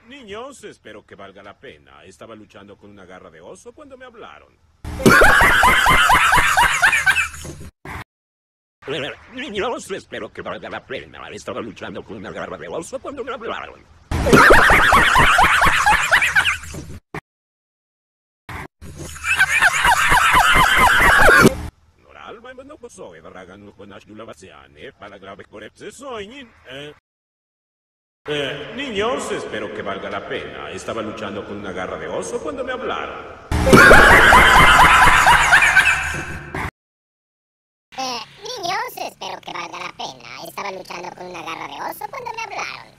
Niños, espero que valga la pena. Estaba luchando con una garra de oso cuando me hablaron. Niños, espero que valga la pena. Estaba luchando con una garra de oso cuando me hablaron. Normal, ma non posso ragazzi con la vaziane, para grave correpse sogni. Niños, espero que valga la pena. Estaba luchando con una garra de oso cuando me hablaron. Niños, espero que valga la pena. Estaba luchando con una garra de oso cuando me hablaron.